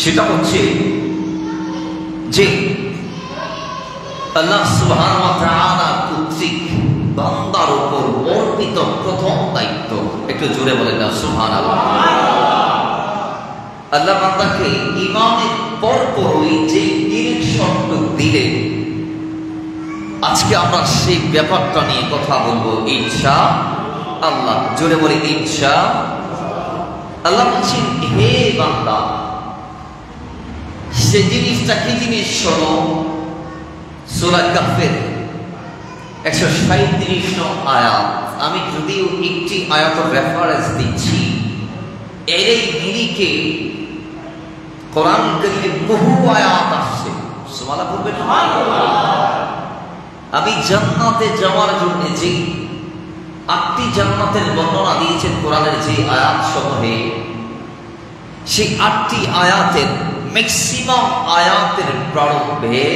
সেটা হচ্ছে যে আল্লাহ সুবহানাহু ওয়া তাআলা কর্তৃক বান্দার উপর অর্পিত প্রথম দায়িত্ব। একটু জোরে বলেন না সুবহানাল্লাহ। আল্লাহ বান্দাকে ঈমানের পরপরই যে ডিরেকশনটুকু দিলেন, আজকে আমরা সেই ব্যাপারটা নিয়ে কথা বলবো ইনশাআল্লাহ। জোরে বলি ইনশাআল্লাহ। আল্লাহ বলছেন, হে বান্দা, সে জিনিসটা কি জিনিস শোনো। সূরা কাহফের 137 নং আয়াত। আমি যদিও একটি আয়াতের রেফারেন্স দিচ্ছি, এর এই নিরিখে কোরআন কারীমে বহু আয়াত আসছে। সুবহানাল্লাহ বলবেন। আমি জান্নাতে যাওয়ার জন্য যে 8টি জান্নাতের বর্ণনা দিয়েছেন কোরআনের যে আয়াত সমূহে, সেই 8টি আয়াতের ম্যাক্সিমাম আয়াতের প্রারম্ভে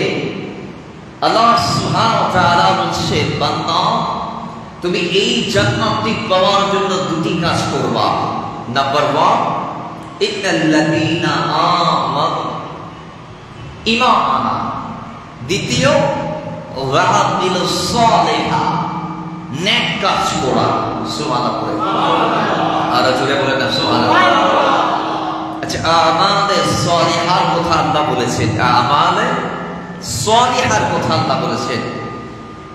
আল্লাহ সুবহানাহু ওয়া তাআলা বলছেন, বান্দা তুমি এই জান্নাতটি পাওয়ার জন্য দুটি কাজ করবা। নাম্বার 1, ইন্নাল্লাযীনা আমানু, ঈমান আনা। দ্বিতীয়, ওয়া আমিলুস সালিহাত, নেক কাজ করা। সুবহানাল্লাহ। আর জোরে বলেন না সুবহানাল্লাহ। আচ্ছা, আমালে সালিহার কথা আল্লাহ বলেছেন, আমালে সালিহার কথা আল্লাহ বলেছেন।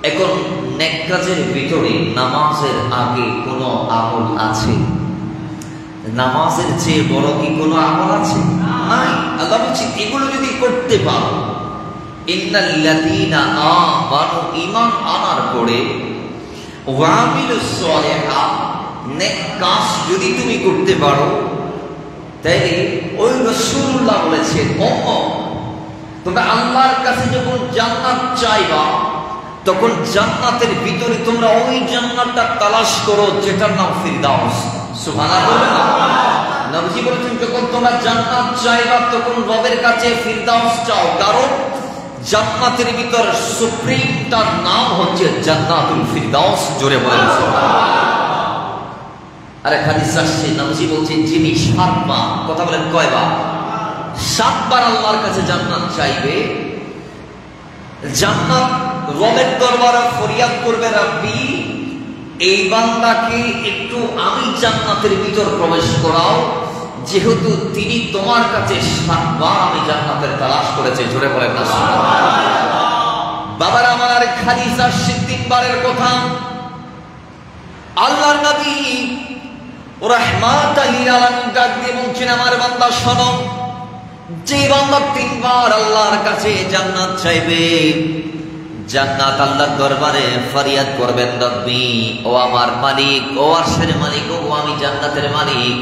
এখন নেক কাজের ভিতরে নামাজের আগে কোনো আমল আছে? নামাজের চেয়ে বড় কি কোনো আমল আছে? নাই। আল্লাহ বলছেন, এগুলো যদি করতে পারো, ইন্নাল্লাযীনা আমানু, ঈমান আনার পরে, ওয়া আমিলুস সালিহাত, নেক কাজ যদি তুমি করতে পারো, তাইলে ওই রাসূলুল্লাহ বলেছেন, তোমরা আল্লাহর কাছে যখন জান্নাত চাইবা, তখন জান্নাতের ভিতরে তোমরা ওই জান্নাতটা তালাশ করো যেটার নাম ফিরদাউস। সুবহানাল্লাহ। নবীজি বলেছেন, যখন তোমরা জান্নাত চাইবা তখন রবের কাছে ফিরদাউস চাও, কারণ জান্নাতের ভিতর সুপ্রিমটার নাম হচ্ছে জান্নাতুল ফিরদাউস। জোরে বলেন সুবহানাল্লাহ। আরে হাদিস আসছে, নবীজি বলছেন, যিনি 7 বার, কথা বলেন কয়বার? 7 বার আল্লাহর কাছে জান্নাত চাইবে, জান্নাত রবের দরবারে ফরিয়াদ করবে, রাব্বি এই বান্দাকে একটু আমি জান্নাতের ভিতর প্রবেশ করাও, যেহেতু তিনি তোমার কাছে 7 বার আমি জান্নাতের তালাশ করেছে। জোরে বলেন না সুবহানাল্লাহ। বাবার আমার, আর হাদিস আসছে 3 বারের কথা। আল্লাহর নবী রাহমাতাল লিল আলামিন ডাক দিয়ে বলছেন, আমার বান্দা শোনো, যে বান্দা 3 বার আল্লাহর কাছে জান্নাত চাইবে, জান্নাত আল্লাহর দরবারে ফরিয়াদ করবেন, রব্বি ও আমার মালিক, ও আরশের মালিক, ও আমি জান্নাতের মালিক,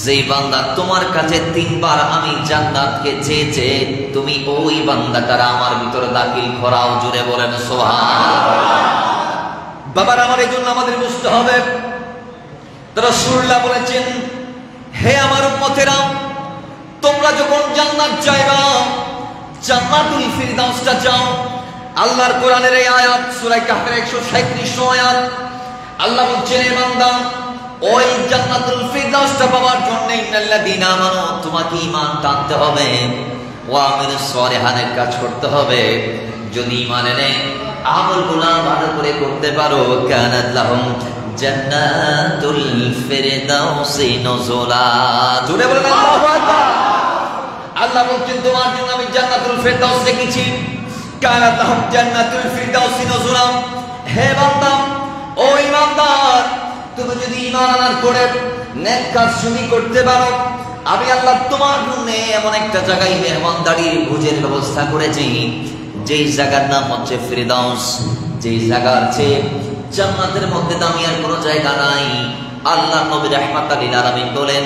যেই বান্দা তোমার কাছে 3 বার আমি জান্নাতকে চেয়েছে, তুমি ওই বান্দাটার আমার ভিতরে দাখিল করাও। জোরে বলেন সুবহানাল্লাহ। বাবার আমার, এই জন্য আমাদের বুঝতে হবে, রাসূলুল্লাহ বলেছেন, হে আমার উম্মতেরা, তোমরা যখন জান্নাত চাইবা, জান্নাতুল ফিরদাউসটা চাও। আল্লাহর কোরআনের এই আয়াত, সূরা কাহফের 137 আয়াত, আল্লাহ বলছেন, হে বান্দা, ওই জান্নাতুল ফিরদাউসটা পাওয়ার জন্য ইন্নাল্লাযীনা আমানু, তোমাকে ঈমান টানতে হবে, ওয়া আমিলুস সালিহাতের কাজ করতে হবে। যদি ঈমান এনে আমলগুলো ভালো করে করতে পারো, কানাত লাহুম জান্নাতুল ফিরদাউসি নুজুলা। জোরে বলেন আল্লাহু আকবার। আল্লাহ বলছেন, তোমার জন্য আমি জান্নাতুল ফিরদাউস রেখেছি, কানাত লাহুম জান্নাতুল ফিরদাউসি নুজুলা। হে বান্দা, ও ঈমানদার, তুমি যদি ঈমান আনার পরে নেক কাজ যদি করতে পারো, আমি আল্লাহ তোমার জন্য এমন একটা জায়গায় মেহমানদারির ভোজের ব্যবস্থা করেছি, যেই জায়গার নাম হচ্ছে ফিরদাউস। যেই জায়গার চেয়ে জান্নাতের মধ্যে দামি আর কোনো জায়গা নাই। আল্লাহ নবী রাহমাতাল লিল আলামিন বলেন,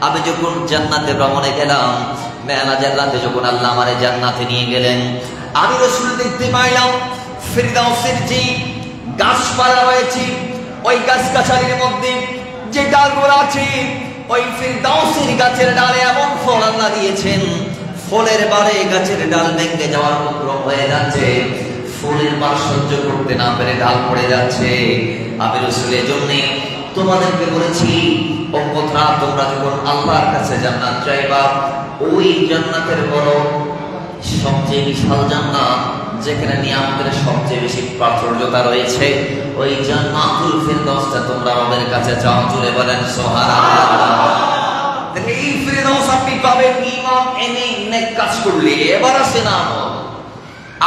আমি যখন জান্নাতে ভ্রমণে গেলাম, মেরাজের রাতে যখন আল্লাহ আমারে জান্নাতে নিয়ে গেলেন, আমি রাসূল দেখতে পাইলাম ফিরদাউসের যে গাছপালা রয়েছে, ওই গাছগাছালির মধ্যে যে ডালগুলো আছে, ওই ফিরদাউসের গাছের ডালে এমন ফল আল্লাহ দিয়েছেন, ফলের বারে গাছের ডাল ভেঙে যাওয়ার উপক্রম হয়ে যাচ্ছে, ফুলের বার সহ্য করতে না পেরে ডাল পড়ে যাচ্ছে। আমি রাসূলের জন্য তোমাদেরকে বলেছি, উম্মতরা তোমরা যখন আল্লাহর কাছে জান্নাত চাইবা, ওই জান্নাতের বড় সবচেয়ে বিশাল জান্নাত যেখানে নিয়ামতের সবচেয়ে বেশি প্রাচুর্যতা রয়েছে, ওই জান্নাতুল ফিরদাউসটা তোমরা রবের কাছে চাও। জুড়ে বলেন সুবহানাল্লাহ। এই ফিরদাউস আপনি পাবেন ঈমান এনে নেক কাজ করলে। এবার আসে না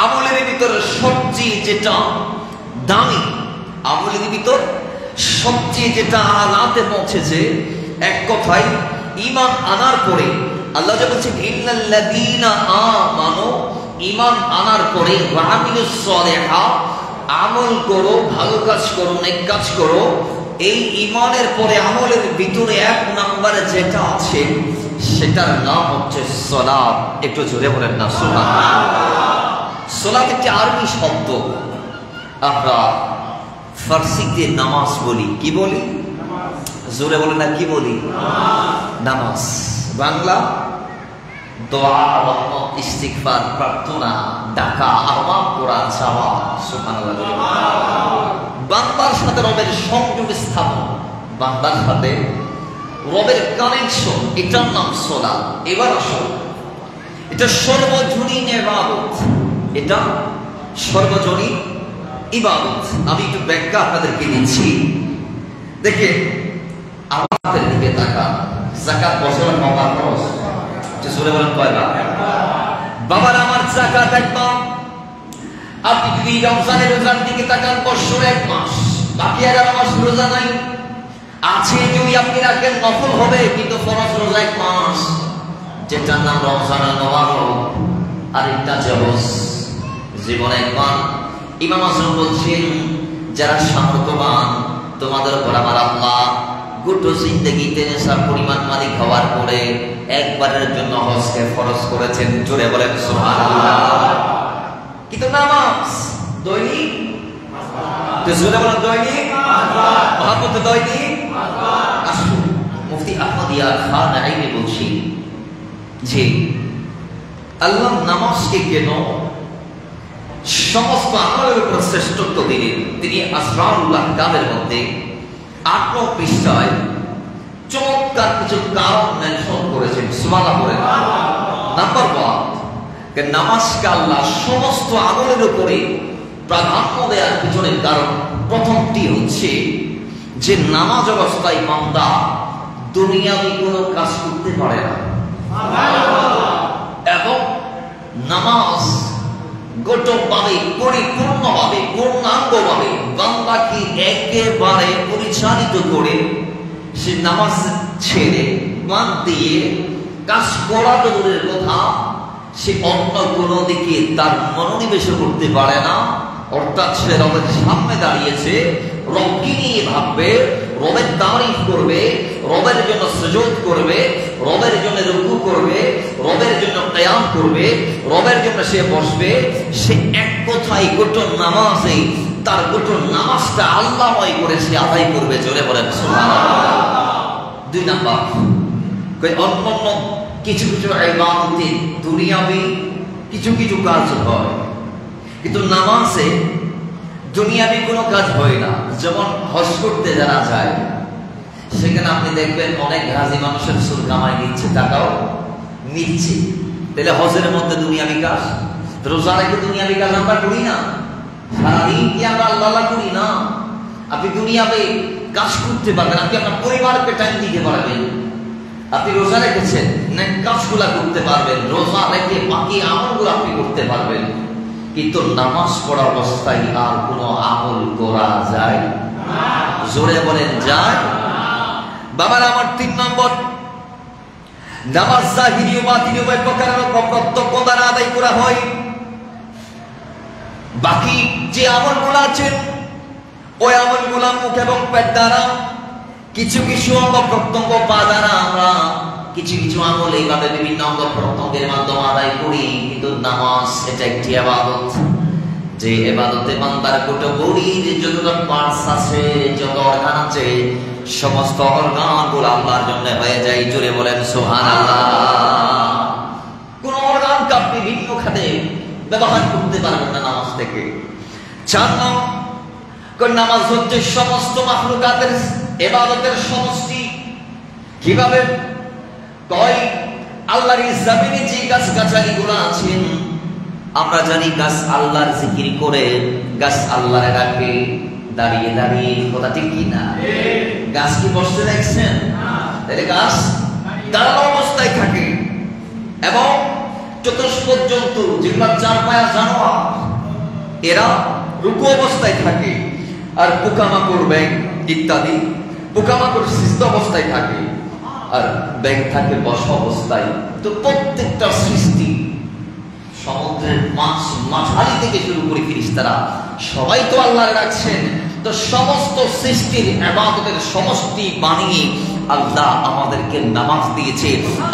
আমলের ভিতর সবচেয়ে যেটা দামি, আমলের ভিতর সবচেয়ে যেটা আলাতে পৌঁছেছে, এক কথায় ঈমান আনার পরে আল্লাহ যে বলছেন ইন্নাল্লাযীনা আমানু, ঈমান আনার পরে ওয়া আমিলুস সালিহাত, আমল করো, ভালো কাজ করো, নেক কাজ করো। এই ঈমানের পরে আমলের ভিতরে এক নম্বরে যেটা আছে সেটার নাম হচ্ছে সালাত। একটু জোরে বলেন না সুবহানাল্লাহ। সালাত একটি আরবি শব্দ। আমরা ফার্সিতে নামাজ বলি। কি বলি? জোরে বলেন না, কি বলি? নামাজ। বাংলা দোয়া, রহমত, ইস্তিগফার, প্রার্থনা, ডাকা, আহ্বান করা, চাওয়া। সুবহানাল্লাহ। বান্দার সাথে রবের সংযোগ স্থাপন, বান্দার সাথে রবের কানেকশন, এটার নাম সালাত। এবার আসো, এটা সর্বজনীন ইবাদত, এটা সর্বজনীন ইবাদত। আমি একটু ব্যাখ্যা আপনাদেরকে দিচ্ছি। দেখেন, আমাদের দিকে তাকান। যাকাত বছরের নবার খরচ, জোরে বলেন কয়বার? বাবার আমার যাকাত একবার। আপনি যদি রমজানের রোজার দিকে তাকান, বছর এক মাস, বাকি 11 মাস রোজা নাই। আছে যদি আপনি রাখেন নফল হবে, কিন্তু ফরজ রোজা এক মাস, যেটার নাম রমজানুল মুবারক। আর একটা জবস জীবনে একবার। ইমাম আজম বলছেন, যারা সামর্থ্যবান তোমাদের উপর আমার আল্লাহ গোটা জিন্দেগিতে নেশার পরিমাণ মালিক হওয়ার পরে একবারের জন্য হজকে ফরজ করেছেন। জোরে বলেন সুবহানাল্লাহ। কিন্তু নামাজ দৈনিক, জোরে বলেন দৈনিক, মহাপত দৈনিক। আসুন, মুফতি আহমদ ইয়ার খান আইনি বলছি যে আল্লাহ নামাজকে কেন সমস্ত আমলের উপর শ্রেষ্ঠত্ব দিলেন। তিনি আসরারুল আহকামের মধ্যে 8 নং পৃষ্ঠায় চমৎকার কিছু কারণ মেনশন করেছেন। সুবহানাল্লাহ। নাম্বার 1, নামাজকে আল্লাহ সমস্ত আমলের উপরে প্রাধান্য দেওয়ার পিছনের কারণ প্রথমটি হচ্ছে যে নামাজ অবস্থায় বান্দা দুনিয়াবি কোনো কাজ করতে পারে না, এবং নামাজ গোটকভাবে, পরিপূর্ণভাবে, পূর্ণাঙ্গভাবে বান্দাকে একেবারে পরিচালিত করে সে নামাজ ছেড়ে বাদ দিয়ে কাজ করা তো দূরের কথা, সে অন্য কোনো দিকে তার মনোনিবেশ করতে পারে না। অর্থাৎ সে রবের সামনে দাঁড়িয়েছে, রবকে নিয়ে ভাববে, রবের তারিফ করবে, রবের জন্য সুজুদ করবে, রবের জন্য রুকু করবে, রবের জন্য কিয়াম করবে, রবের জন্য সে বসবে। সে এক কথায় গোটা নামাজে তার গোটা নামাজটা আল্লাহময় করে সে আদায় করবে। জোরে বলেন সুবহানাল্লাহ। 2 নাম্বার, অন্যান্য কিছু কিছু ইবাদতে দুনিয়াবি কিছু কিছু কাজ হয়, কিন্তু নামাজে দুনিয়াবি কোনো কাজ হয় না। যেমন হজ করতে যারা যায়, সেখানে আপনি দেখবেন অনেক হাজি মানুষের সুদ কামাই নিচ্ছে, টাকাও নিচ্ছে। তাহলে হজের মধ্যে দুনিয়াবি কাজ, রোজা রেখে দুনিয়াবি কাজ আমরা করি না, সারাদিন কি আমরা আল্লাহ করি না? আপনি দুনিয়াবি কাজ করতে পারবেন, আপনি আপনার পরিবারকে টাইম দিতে পারবেন। আপনি রোজা রেখেছেন, নেক কাজগুলা করতে পারবেন, রোজা রেখে বাকি আমলগুলো আপনি করতে পারবেন। কিন্তু নামাজ পড়া অবস্থায় আর কোনো আমল করা যায় না। জোরে বলেন যায়? বাবার আমার 3 নম্বর, নামাজ জাহিরি ও বাতিনি উভয় প্রকারের প্রত্যক্ষ দ্বারা আদায় করা হয়। বাকি যে আমলগুলো আছে ওই আমলগুলো মুখ এবং পেট দ্বারা, কিছু কিছু অঙ্গ প্রত্যঙ্গ পা দ্বারা আমরা কিছু কিছু আমল এইভাবে বিভিন্ন অঙ্গ প্রত্যঙ্গের মাধ্যমে আদায় করি। কিন্তু নামাজ এটা একটি ইবাদত, যে ইবাদতে বান্দার গোটা বডির যতটা পার্টস আছে, যত অর্গান আছে, সমস্ত অর্গানগুলো আল্লাহর জন্য হয়ে যায়। জোরে বলেন সুবহানাল্লাহ। কোন অর্গানকে আপনি ভিন্ন খাতে ব্যবহার করতে পারবেন না নামাজ থেকে। 4 নম্বর, নামাজ হচ্ছে সমস্ত মাখলুকাতের ইবাদতের সমষ্টি। কিভাবে? কয় আল্লাহর জমিনে যে গাছ গাছালি গুলো আছেন, আমরা জানি গাছ আল্লাহর জিকির করে, গাছ আল্লাহরে রাখে দাঁড়িয়ে দাঁড়িয়ে। কথা ঠিক কিনা? গাছ কি বসতে দেখছেন? তাহলে গাছ দাঁড়ানো অবস্থায় থাকে। এবং চতুষ্পদ জন্তু যেগুলো চার পায়া জানোয়ার, এরা রুকু অবস্থায় থাকে। আর পোকামাকড়, ব্যাঙ ইত্যাদি, পোকামাকড় সিজদা অবস্থায় থাকে, আর ব্যাঙ থাকে বসা অবস্থায়। তো প্রত্যেকটা সৃষ্টি, সমুদ্রের মাছ মাঝারি থেকে শুরু করে ফেরেশতারা সবাই তো আল্লাহর রাখছেন। তো সমস্ত সৃষ্টির ইবাদতের সমষ্টি বানিয়ে আল্লাহ আমাদেরকে নামাজ দিয়েছে।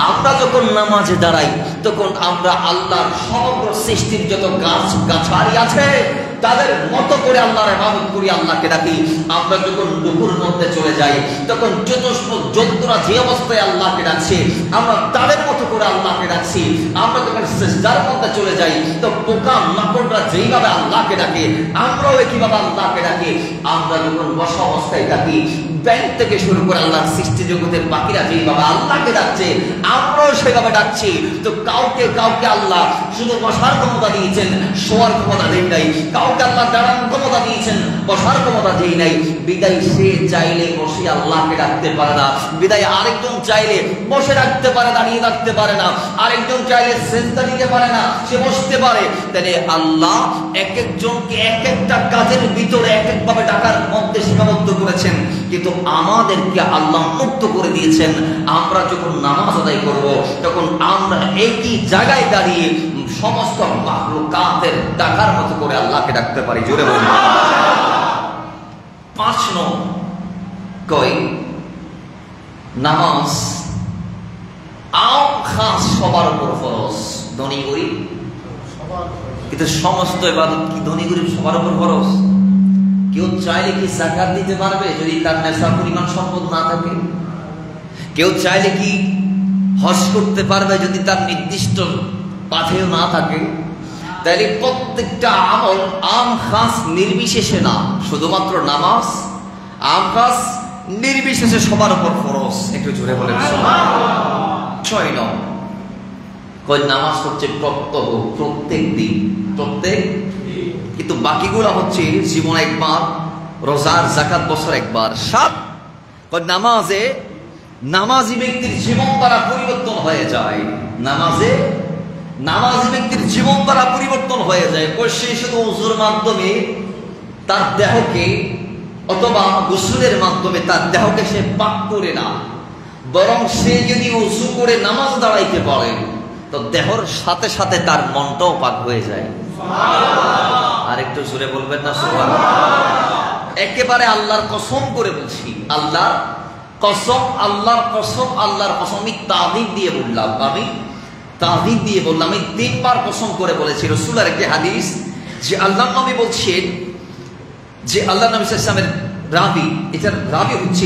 আমরা যখন নামাজে দাঁড়াই তখন আমরা আল্লাহর সমগ্র সৃষ্টির যত গাছ গাছালি আছে তাদের মতো করে আল্লাহর ইবাদত করি, আল্লাহকে ডাকি। আমরা যখন রুকুর মধ্যে চলে যাই তখন চতুষ্পদ জন্তুরা যে অবস্থায় আল্লাহকে ডাকছে আমরা তাদের মতো করে আল্লাহকে ডাকছি। আমরা যখন সিজদার মধ্যে চলে যাই তো পোকা মাকড়রা যেইভাবে আল্লাহকে ডাকে আমরাও একইভাবে আল্লাহকে ডাকি। আমরা যখন বসা অবস্থায় ডাকি, ব্যাঙ থেকে শুরু করে আল্লাহর সৃষ্টি জগতের বাকিরা যেইভাবে আল্লাহকে ডাকছে আমরাও সেভাবে ডাকছি। তো কাউকে কাউকে আল্লাহ শুধু বসার ক্ষমতা দিয়েছেন, শোয়ার ক্ষমতা দেন নাই। কাউকে আল্লাহ দাঁড়ানোর ক্ষমতা দিয়েছেন, বসার ক্ষমতা দেই নাই। বিদায় সে চাইলে বসে আল্লাহকে ডাকতে পারে না, বিদায় আরেকজন চাইলে বসে রাখতে পারে, দাঁড়িয়ে রাখতে পারে না। আরেকজন চাইলে সেজদা দিতে পারে না, সে বসতে পারে। তাহলে আল্লাহ এক একজনকে এক একটা কাজের ভিতরে এক একভাবে ডাকার মধ্যে সীমাবদ্ধ করেছেন, কিন্তু আমাদেরকে আল্লাহ মুক্ত করে দিয়েছেন। আমরা যখন নামাজ আদায় করব তখন আমরা একই জায়গায় দাঁড়িয়ে সমস্ত মাখলুকাতের ডাকার মতো করে আল্লাহকে ডাকতে পারি। জোরে বলি। 5 নম্বর কই নামাজ আম খাস সবার উপর ফরজ, ধনী গরিব কিন্তু সমস্ত ইবাদত কি ধনী গরিব সবার উপর ফরজ? কেউ চাইলে কি যাকাত দিতে পারবে যদি তার নেশা পরিমাণ সম্পদ না থাকে? কেউ চাইলে কি হজ করতে পারবে যদি তার নির্দিষ্ট পাথেও না থাকে? তাইলে প্রত্যেকটা আমল আম খাস নির্বিশেষে না, শুধুমাত্র নামাজ আম খাস নির্বিশেষে সবার উপর ফরজ। একটু জোরে বলেন সুবহানাল্লাহ। 6 নম্বর কই নামাজ হচ্ছে প্রত্যহ, প্রত্যেক দিন, প্রত্যেক, কিন্তু বাকিগুলো হচ্ছে জীবন একবার, রোজার যাকাত বছর একবার। 7 কই নামাজে নামাজি ব্যক্তির জীবন দ্বারা পরিবর্তন হয়ে যায়। নামাজি ব্যক্তির জীবন দ্বারা পরিবর্তন হয়ে যায়। সে শুধু ওযুর মাধ্যমে তার দেহকে অথবা গোসলের মাধ্যমে তার দেহকে সে পাক করে না, বরং সে যদি ওযু করে নামাজ দাঁড়াইতে পারে তো দেহর সাথে সাথে তার মনটাও পাক হয়ে যায়। সুবহানাল্লাহ। আর একটু জোরে বলবেন না সুবহানাল্লাহ? একেবারে আল্লাহর কসম করে বলছি, আল্লাহর কসম, আল্লাহর কসম, আল্লাহর কসম। আমি তাযীব দিয়ে বললাম, আমি 3 বার কসম করে বলেছি। রাসূলের একটি হাদিস যে আল্লাহর নবী বলছেন যে আল্লাহর নবী সাল্লাল্লাহু আলাইহি ওয়াসাল্লামের রাবি, এটার রাবি হচ্ছে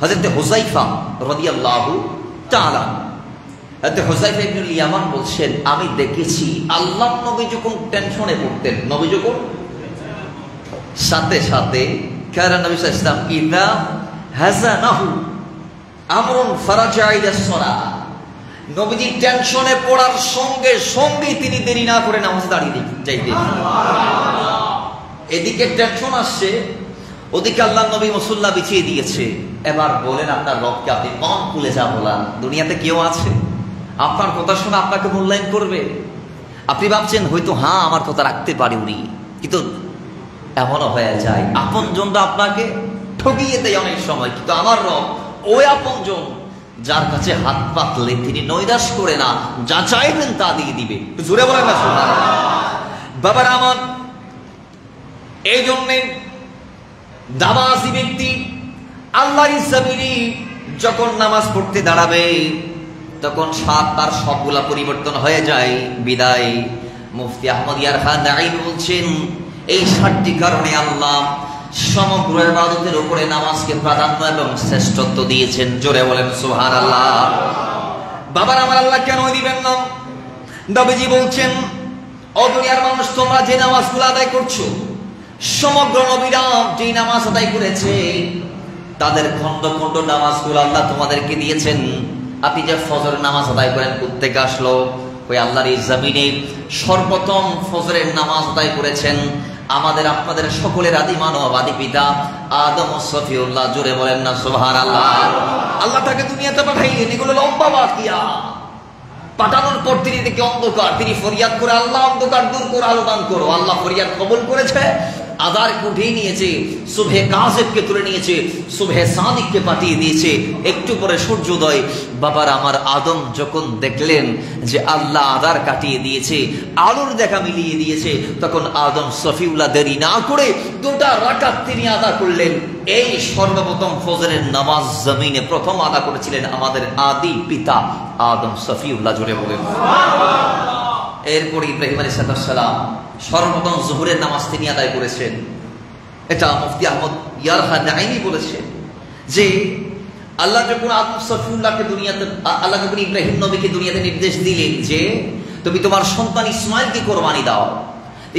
হযরত হুযায়ফা রাদিয়াল্লাহু তাআলা। হযরত হুযায়ফা ইবনুল ইয়ামান বলছেন আমি দেখেছি আল্লাহর নবী যখন টেনশনে পড়তেন, নবী যখন সাথে সাথে কারণ নবী সাল্লাল্লাহু আলাইহি ওয়াসাল্লাম ইযা হাযানাহু আমরুন ফারাজা ইলাস সালাহ, নবীজি টেনশনে পড়ার সঙ্গে সঙ্গে তিনি দেরি না করে নামাজে দাঁড়িয়ে যাইতেন। এদিকে টেনশন আসছে, ওদিকে আল্লাহ নবী মুসল্লা বিছিয়ে দিয়েছে। এবার বলেন আপনার রবকে আপনি মন খুলে যা বলান, দুনিয়াতে কেউ আছে আপনার কথা শুনে আপনাকে মূল্যায়ন করবে? আপনি ভাবছেন হয়তো হ্যাঁ আমার কথা রাখতে পারি উনি, কিন্তু এমনও হয়ে যায় আপনজনরা আপনাকে ঠকিয়ে দেয় অনেক সময়। কিন্তু আমার রব ওই আপনজন যার কাছে হাত পাতলে তিনি নৈরাশ করে না, যা চাইবেন তা দিয়ে দিবে। জোরে বলেন না সুবহানাল্লাহ। বাবার আমার এই জন্যে নামাজি ব্যক্তি আল্লাহর জমিনে যখন নামাজ পড়তে দাঁড়াবে তখন তার সবগুলা পরিবর্তন হয়ে যায়। বিদায় মুফতি আহমদ ইয়ার খান নাঈম বলছেন এই 7টি কারণে আল্লাহ সমগ্র ইবাদতের উপরে নামাজকে প্রাধান্য এবং শ্রেষ্ঠত্ব দিয়েছেন। জোরে বলেন সুবহানাল্লাহ। বাবার আমার আল্লাহ কেন দিবেন না? নবীজি বলছেন ও দুনিয়ার মানুষ, তোমরা যে নামাজগুলো আদায় করছো, সমগ্র নবীরা যে নামাজ আদায় করেছে তাদের খন্ড খন্ড নামাজগুলো আল্লাহ তোমাদেরকে দিয়েছেন। আপনি যে ফজর নামাজ আদায় করেন কোত্থেকে আসলো? ওই আল্লাহর এই জমিনে সর্বপ্রথম ফজরের নামাজ আদায় করেছেন আমাদের আপনাদের সকলের আদি মানব, আদি পিতা আদম ও সফিউল্লাহ। জোরে বলেন না সুবহানাল্লাহ। আল্লাহ তাকে দুনিয়াতে পাঠাইলেন, এগুলো লম্বা বাকিয়া। পাঠানোর পর তিনি দেখে অন্ধকার, তিনি ফরিয়াদ করে আল্লাহ অন্ধকার দূর করে আলো দান করো। আল্লাহ ফরিয়াদ কবুল করেছে, আদার উঠিয়ে নিয়েছে, সুবহে কাযিবকে তুলে নিয়েছে, সুবহে সাদিককে পাঠিয়ে দিয়েছে। একটু পরে সূর্যোদয়। বাবার আমার আদম যখন দেখলেন যে আল্লাহ আদার কাটিয়ে দিয়েছে, আলোর দেখা মিলিয়ে দিয়েছে, তখন আদম সফিউল্লাহ দেরি না করে 2টা রাকাত তিনি আদা করলেন। এই সর্বপ্রথম ফজরের নামাজ জমিনে প্রথম আদা করেছিলেন আমাদের আদি পিতা আদম সফিউল্লাহ। জোরে বলেন। এরপর ইব্রাহিম আলাইহিস সালাম সর্বপ্রথম জোহরের নামাজ তিনি আদায় করেছেন। এটা মুফতি আহমদ ইয়ারহা নাইমি বলেছেন যে আল্লাহ যখন আদম সফিউল্লাহকে দুনিয়াতে, আল্লাহ যখন ইব্রাহিম নবীকে দুনিয়াতে নির্দেশ দিলেন যে তুমি তোমার সন্তান ইসমাইলকে কোরবানি দাও,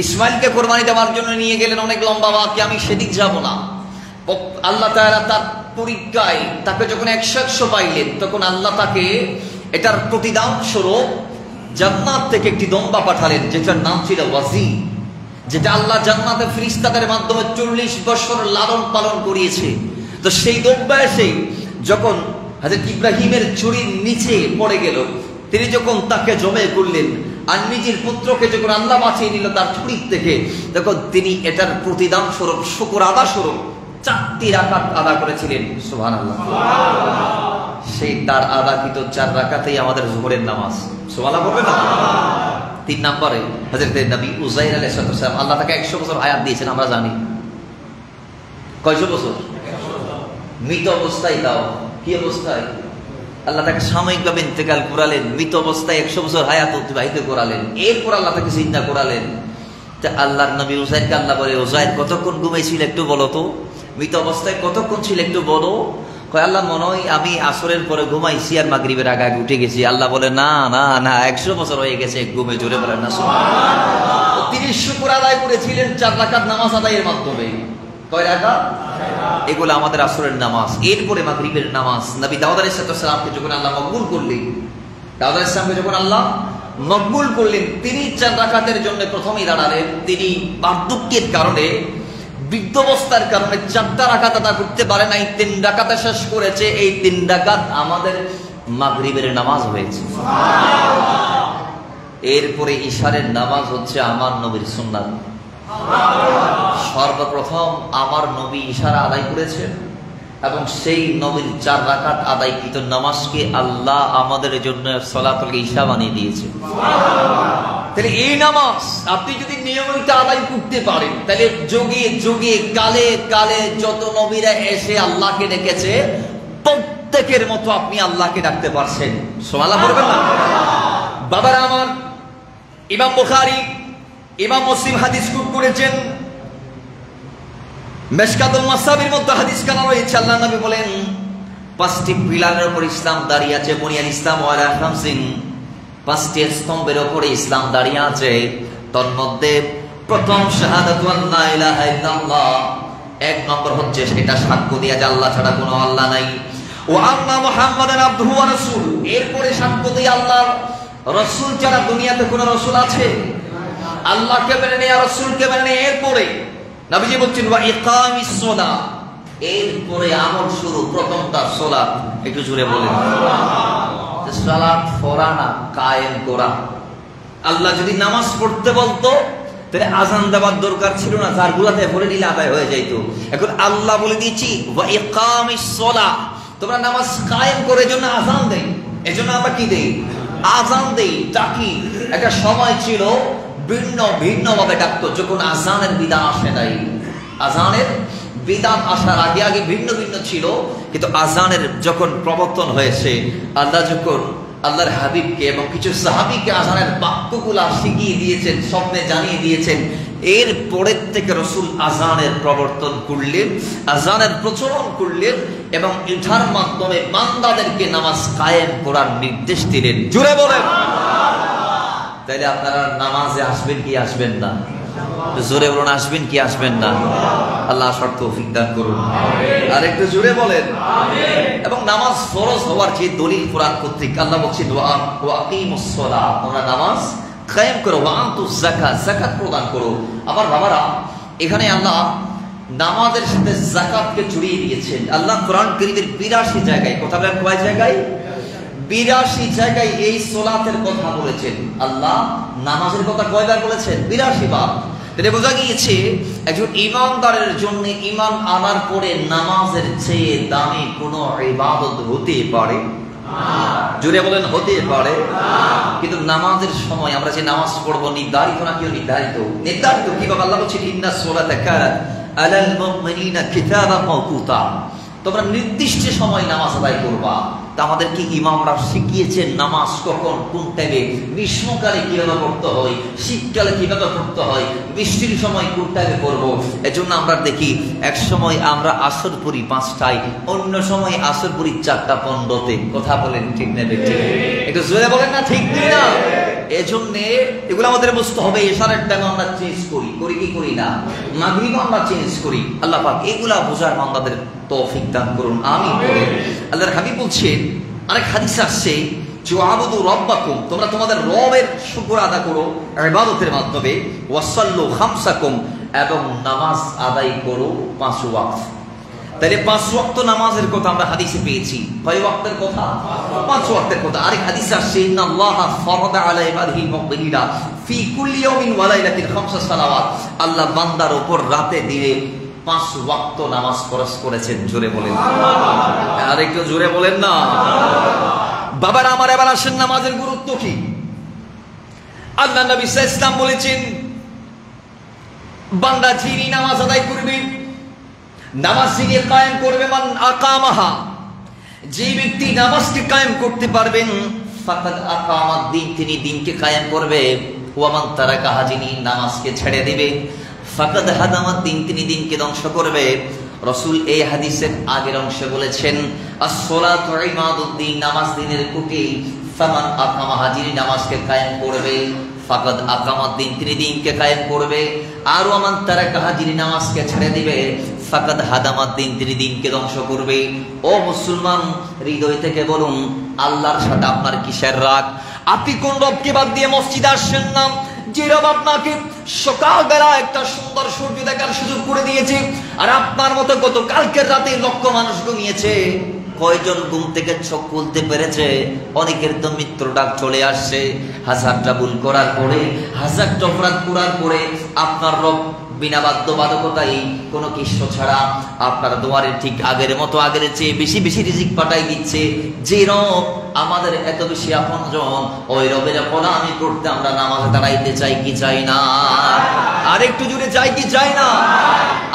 ইসমাইলকে কোরবানি দেওয়ার জন্য নিয়ে গেলেন। অনেক লম্বা বাক্য, আমি সেদিক যাব না। আল্লাহ তাআলা তার পরীক্ষায় তাকে যখন 100 পাইলেন, তখন আল্লাহ তাকে এটার প্রতিদান স্বরূপ জান্নাত থেকে একটি দম্বা পাঠালেন, যেটার নাম ছিল ওয়াজি, যেটা আল্লাহ জান্নাতে ফেরেশতাদের মাধ্যমে 40 বছর লালন পালন করিয়েছে। তো সেই দম্বা এসে যখন হযরত ইব্রাহিমের ছুরির নিচে পড়ে গেল, তিনি যখন তাকে জমে করলেন আর নিজের পুত্রকে যখন আল্লাহ বাঁচিয়ে নিল তার ছুরির থেকে, তখন তিনি এটার প্রতিদান স্বরূপ, শুকর আদা স্বরূপ 4টি রাকাত আদা করেছিলেন। সুবহানাল্লাহ। সেই তার আদাকৃত 4 রাকাতেই আমাদের যোহরের নামাজ। সুবহানাল্লাহ বলবেন না? 3 নম্বরে হযরত নবী উযাইর আলাইহিস সালাম, আল্লাহ তাকে 100 বছর হায়াত দিয়েছেন, আমরা জানি। কয়শো বছর? মৃত অবস্থায় দাও। কি অবস্থায়? আল্লাহ তাকে সাময়িকভাবে ইন্তেকাল করালেন, মৃত অবস্থায় 100 বছর হায়াত অতিবাহিত করালেন। এরপর আল্লাহ তাকে জিন্দা করালেন। তা আল্লাহর নবী উযাইরকে আল্লাহ বলে, উযাইর কতক্ষণ ঘুমাইছিল একটু বলো তো, মৃত অবস্থায় কতক্ষণ ছিল একটু বলো। কয় আল্লাহ মনে হয় আমি আসরের পরে ঘুমাইছি আর মাগরিবের আগে আগে উঠে গেছি। আল্লাহ বলে না না না, 100 বছর হয়ে গেছে ঘুমে। জোরে বলেন না সুবহানাল্লাহ। তিনি শুকর আদায় করেছিলেন 4 রাকাত নামাজ আদায়ের মাধ্যমে। কয় রাকাত? এগুলো আমাদের আসরের নামাজ। এরপরে মাগরিবের নামাজ। নবী দাউদ আলাইহিস সালামকে যখন আল্লাহ মকবুল করলেন, দাউদ আলাইহিস সালামকে যখন আল্লাহ মকবুল করলেন, তিনি 4 রাকাতের জন্য প্রথমেই দাঁড়ালেন। তিনি বার্ধক্যের কারণে, বৃদ্ধাবস্থার কারণে 4টা রাকাত আদা করতে পারে নাই, 3 রাকাতে শেষ করেছে। এই 3 রাকাত আমাদের মাগরিবের নামাজ হয়েছে। এরপরে ইশারের নামাজ হচ্ছে আমার নবীর সুন্নাত। সর্বপ্রথম আমার নবী ইশারা আদায় করেছেন এবং সেই নবীর 4 রাকাত আদায়কৃত নামাজকে আল্লাহ আমাদের জন্য সালাতুল ইশা বানিয়ে দিয়েছে। তাহলে এই নামাজ আপনি যদি নিয়মিত আদায় করতে পারেন, তাহলে যুগে যুগে কালে কালে যত নবীরা এসে আল্লাহকে ডেকেছে, প্রত্যেকের মতো আপনি আল্লাহকে ডাকতে পারছেন। সুবহানাল্লাহ বলবেন না? বাবারা আমার, ইমাম বুখারী, ইমাম মুসলিম হাদিস কোট করেছেন। মিশকাতুল মাসাবির মধ্যে হাদিস কানা রয়েছে। আল্লাহ নবী বলেন, 5টি পিলারের উপর ইসলাম দাঁড়িয়ে আছে। বুনিয়াল ইসলাম ওয়ালা খামসিন, 5টি স্তম্ভের উপরে ইসলাম দাঁড়িয়ে আছে। তন্মধ্যে প্রথম শাহাদাতু আল্লা ইলাহা ইল্লাল্লাহ, 1 নম্বর হচ্ছে সেটা সাক্ষ্য দেয়া যে আল্লাহ ছাড়া কোনো আল্লাহ নাই। ওয়া আন্না মুহাম্মাদান আবদুহু ওয়া রাসূল, এরপরে সাক্ষ্য দেয়া আল্লাহ রাসূল ছাড়া দুনিয়াতে কোনো রাসূল আছে? আল্লাহকে মেনে নেয়া, রাসূলকে মেনে নেয়া। এরপরে নবীজি বলছেন ওয়া ইকামিস সালাহ, এরপরে আমল শুরু। প্রথমটা সালাত। একটু জোরে বলেন। সালাত পড়া না, কায়েম করা। আল্লাহ যদি নামাজ পড়তে বলতো তাহলে আযান দেওয়ার দরকার ছিল না, যার গুলাতে পড়ে নিলে আদায় হয়ে যাইতো। এখন আল্লাহ বলে দিয়েছি ওয়া ইকামিস সালাহ, তোমরা নামাজ কায়েম করে, জন্য আযান দেই। এজন্য আমরা কি দেই? আযান দেই, ডাকি। একটা সময় ছিল ভিন্ন ভিন্ন ভাবে ডাকতো, যখন আযানের বিধান আসে নাই। আযানের বিধান আসার আগে আগে ভিন্ন ভিন্ন ছিল, কিন্তু আযানের যখন প্রবর্তন হয়েছে, আল্লাহ যখন আল্লাহর হাবিবকে এবং কিছু সাহাবীকে আযানের বাক্যগুলো শিখিয়ে দিয়েছেন, স্বপ্নে জানিয়ে দিয়েছেন, এর পরের থেকে রাসূল আযানের প্রবর্তন করলেন, আযানের প্রচলন করলেন এবং এটার মাধ্যমে বান্দাদেরকে নামাজ কায়েম করার নির্দেশ দিলেন। জোরে বলেন। তাইলে আপনারা নামাজে আসবেন কি আসবেন না? জোরে বলুন, আসবেন কি আসবেন না? আল্লাহ আসার তৌফিক দান করুন। আর একটু জোরে বলেন। এবং নামাজ ফরজ হওয়ার যে দলিল কোরআন কর্তৃক, আল্লাহ বলছে ওয়া আকিমুস সালাহ, তোমরা নামাজ কায়েম করো, ওয়া আতুজ যাকাত, যাকাত প্রদান করো। আবার বাবারা, এখানে আল্লাহ নামাজের সাথে যাকাতকে জড়িয়ে দিয়েছেন। আল্লাহ কোরআন কারীমের 82 জায়গায়, কথা বলেন কয় জায়গায়? 82 জায়গায় এই সালাতের কথা বলেছেন। আল্লাহ নামাজের কথা কয়বার বলেছেন? 82 বার। এটা বোঝা গিয়েছে একজন ঈমানদারের জন্য ঈমান আনার পরে নামাজের চেয়ে দামি কোনো ইবাদত হতে পারে না। জোরে বলেন, হতে পারে না। কিন্তু নামাজের সময় আমরা যে নামাজ পড়বো নির্ধারিত নাকি নির্ধারিত? নির্ধারিত। কিভাবে? আল্লাহ বলছেন ইন্নাস সালাতা কানাত আলাল মুমিনিনা কিতাবাম মাওকুতা, তোমরা নির্দিষ্ট সময় নামাজ আদায় করবা। তা আমাদেরকে ইমামরা শিখিয়েছেন নামাজ কখন, কোন টাইমে, গ্রীষ্মকালে কিভাবে পড়তে হয়, শীতকালে কিভাবে পড়তে হয়, বৃষ্টির সময় কোন টাইমে পড়বো। এজন্য আমরা দেখি এক সময় আমরা আসর পড়ি 5টায়, অন্য সময় আসর পড়ি 4:15-তে। কথা বলেন ঠিক না ঠিক? একটু জোরে বলেন না ঠিক না? এজন্য এগুলো আমাদের বুঝতে হবে। এশারের টাইম আমরা চেঞ্জ করি কি করি না? মাগরিব আমরা চেঞ্জ করি। আল্লাহ পাক এগুলা বোঝার বান্দাদের তৌফিক দান করুন, আমিন বলুন। আল্লাহর হাবিব বলছেন, আরেক হাদিস আসছে, যুআবুদু রাব্বাকুম, তোমরা তোমাদের রবের শুকর আদা করো ইবাদতের মাধ্যমে, ওয়াসাল্লু খামসাকুম, এবং নামাজ আদায় করো 5 ওয়াক্ত। তাহলে 5 ওয়াক্ত নামাজের কথা আমরা হাদিসে পেয়েছি। কয় ওয়াক্তের কথা? 5 ওয়াক্তের কথা। আরেক হাদিসে আসছে, ইন্নাল্লাহা ফারাদা আলা ইবাদিহিল মুমিনিনা ফি কুল্লি ইয়াউমিন ওয়া লাইলাতিন 5 সালাওয়াত, আল্লাহ বান্দার উপর রাতে দিনে 5 ওয়াক্ত নামাজ ফরজ করেছেন। জোরে বলেন, আর একটু জোরে বলেন না। বাবারা আমার, এবার আসেন নামাজের গুরুত্ব কি। আল্লাহ নবী সাল্লাল্লাহু আলাইহি ওয়াসাল্লাম বলেছেন, বান্দা যিনি নামাজ আদায় করবে, নামাজ যিনি কায়েম করবে, মান আকামাহা, যে ব্যক্তি নামাজকে কায়েম করতে পারবেন, ফাকাদ আকামাদ দ্বীন, তিনি দ্বীনকে কায়েম করবে। ওয়া মান তারাকাহা, যিনি নামাজকে ছেড়ে দিবে, ফাকাদ হাদামাদ দ্বীন, তিনি দ্বীনকে ধ্বংস করবে। রাসূল এই হাদিসের আগের অংশে বলেছেন, আস-সালাতু ইমাদুদ্দিন, নামাজ দ্বীনের খুঁটি। ফামান আকামাহা, যিনি নামাজকে কায়েম করবে, ফাকাদ আকামাদ দ্বীন, তিনি দ্বীনকে কায়েম করবে। আর ওয়া মান তারাকাহা, যিনি নামাজকে ছেড়ে দিবে, ফাকাদ হাদামাদ দ্বীন, তিনি দ্বীনকে ধ্বংস করবে। ও মুসলমান, হৃদয় থেকে বলুন, আল্লাহর সাথে আপনার কিসের রাগ? আপনি কোন রবকে বাদ দিয়ে মসজিদে আসছেন না? যে রব আপনাকে সকালবেলা একটা সুন্দর সূর্য দেখার সুযোগ করে দিয়েছে, আর আপনার মতো গত কালকের রাতে লক্ষ মানুষ ঘুমিয়েছে। কয়জন ঘুম থেকে চোখ খুলতে পেরেছে? অনেকের তো মৃত্যু ডাক চলে আসছে। হাজারটা ভুল করার পরে, হাজারটা অপরাধ করার পরে আপনার রব বিনা বাধ্যবাধকতায় কোনো কিস্য ছাড়া আপনার দোয়ারে ঠিক আগের মতো, আগের চেয়ে বেশি বেশি রিজিক পাঠাই দিচ্ছে। যে রব আমাদের এত বেশি আপনজন, ওই রবের গোলামি করতে আমরা নামাজে দাঁড়াইতে চাই কি চাই না? আর একটু জুড়ে চাই কি চাই না?